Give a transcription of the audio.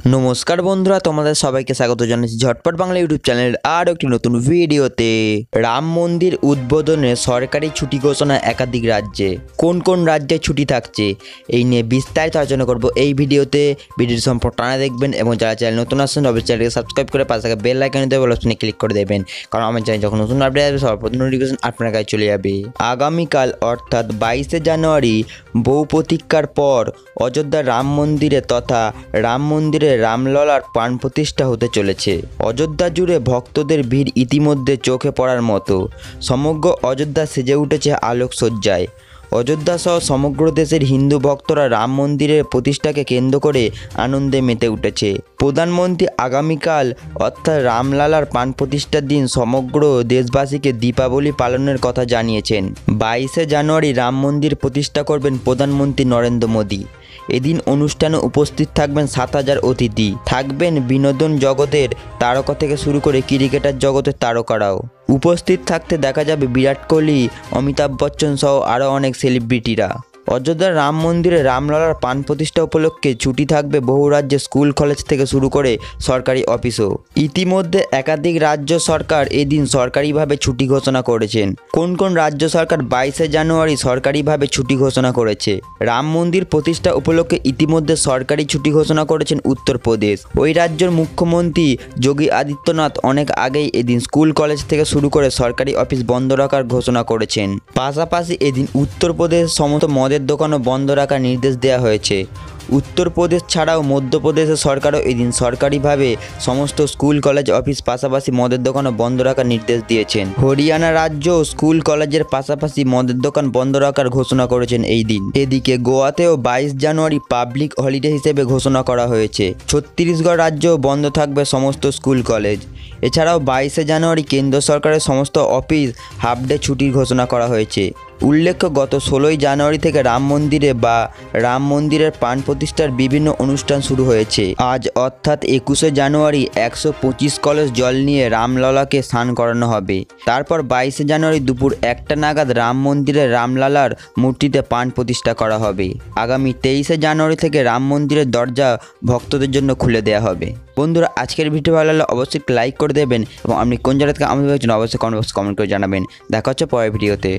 নমস্কার বন্ধুরা, তোমাদের সবাইকে স্বাগত জানাচ্ছি ঝটপট বাংলা ইউটিউব চ্যানেলের আরও একটি নতুন ভিডিওতে। রাম মন্দির উদ্বোধনে সরকারি ছুটি ঘোষণা একাধিক রাজ্যে। কোন কোন রাজ্যে ছুটি থাকছে এই নিয়ে বিস্তারিত আলোচনা করব এই ভিডিওতে। ভিডিওটি সম্পূর্ণ টানা দেখবেন এবং যারা চ্যানেল নতুন আসছেন অবশ্যই চ্যানেলকে সাবস্ক্রাইব করে পাশে থাকা বেল আইকনে দেওয়া অপশনে ক্লিক করে দেবেন, কারণ আমার চ্যানেল যখন নতুন আপডেট আসবে সর্বপ্রথম নোটিফিকেশন আপনার কাছে চলে যাবে। আগামীকাল অর্থাৎ 22শে জানুয়ারি বহু প্রতীক্ষার পর অযোধ্যার রাম মন্দিরে তথা রাম মন্দিরে রামলালার প্রাণ প্রতিষ্ঠা হতে চলেছে। অযোধ্যা জুড়ে ভক্তদের ভিড় ইতিমধ্যে চোখে পড়ার মতো। সমগ্র অযোধ্যা সেজে উঠেছে আলোকসজ্জায়। অযোধ্যা সহ সমগ্র দেশের হিন্দু ভক্তরা রাম মন্দিরের প্রতিষ্ঠাকে কেন্দ্র করে আনন্দে মেতে উঠেছে। প্রধানমন্ত্রী আগামীকাল অর্থাৎ রামলালার প্রাণ প্রতিষ্ঠার দিন সমগ্র দেশবাসীকে দীপাবলি পালনের কথা জানিয়েছেন। 22শে জানুয়ারি রাম মন্দির প্রতিষ্ঠা করবেন প্রধানমন্ত্রী নরেন্দ্র মোদী। এদিন অনুষ্ঠানে উপস্থিত থাকবেন 7,000 অতিথি। থাকবেন বিনোদন জগতের তারকা থেকে শুরু করে ক্রিকেটার জগতের তারকারাও। উপস্থিত থাকতে দেখা যাবে বিরাট কোহলি, অমিতাভ বচ্চন সহ আরও অনেক সেলিব্রিটিরা। অযোধ্যার রাম মন্দিরে রামলালার প্রাণ প্রতিষ্ঠা উপলক্ষে ছুটি থাকবে বহু রাজ্যে, স্কুল কলেজ থেকে শুরু করে সরকারি অফিসও। ইতিমধ্যে একাধিক রাজ্য সরকার এদিন সরকারিভাবে ছুটি ঘোষণা করেছেন। কোন কোন রাজ্য সরকার 22শে জানুয়ারি সরকারিভাবে ছুটি ঘোষণা করেছে? রাম মন্দির প্রতিষ্ঠা উপলক্ষে ইতিমধ্যে সরকারি ছুটি ঘোষণা করেছেন উত্তরপ্রদেশ। ওই রাজ্যের মুখ্যমন্ত্রী যোগী আদিত্যনাথ অনেক আগেই এদিন স্কুল কলেজ থেকে শুরু করে সরকারি অফিস বন্ধ রাখার ঘোষণা করেছেন। পাশাপাশি এদিন উত্তরপ্রদেশ সমস্ত মদের দোকানও বন্ধ রাখার নির্দেশ দেওয়া হয়েছে। উত্তরপ্রদেশ ছাড়াও মধ্যপ্রদেশের সরকারও এদিন সরকারিভাবে সমস্ত স্কুল কলেজ অফিস পাশাপাশি মদের দোকানও বন্ধ রাখার নির্দেশ দিয়েছেন। হরিয়ানা রাজ্য স্কুল কলেজের পাশাপাশি মদের দোকান বন্ধ রাখার ঘোষণা করেছেন এই দিন। এদিকে গোয়াতেও 22 জানুয়ারি পাবলিক হলিডে হিসেবে ঘোষণা করা হয়েছে। ছত্তিশগড় রাজ্যেও বন্ধ থাকবে সমস্ত স্কুল কলেজ। এছাড়াও 22শে জানুয়ারি কেন্দ্র সরকারের সমস্ত অফিস হাফ ডে ছুটির ঘোষণা করা হয়েছে। উল্লেখ্য, গত 16ই জানুয়ারি থেকে রাম মন্দিরের প্রাণ প্রতিষ্ঠার বিভিন্ন অনুষ্ঠান শুরু হয়েছে। আজ অর্থাৎ 21শে জানুয়ারি 125 কলস জল নিয়ে রামলালাকে স্নান করানো হবে। তারপর 22শে জানুয়ারি দুপুর 1টা নাগাদ রাম মন্দিরে রামলালার মূর্তিতে প্রাণ প্রতিষ্ঠা করা হবে। আগামী 23শে জানুয়ারি থেকে রাম মন্দিরের দরজা ভক্তদের জন্য খুলে দেওয়া হবে। বন্ধুরা, আজকের ভিডিও ভালো লাগলে অবশ্যই লাইক করে দেবেন এবং আপনি কোন জায়গা থেকে আমাদের অবশ্যই কমেন্ট করে জানাবেন। দেখা হচ্ছে পরের ভিডিওতে।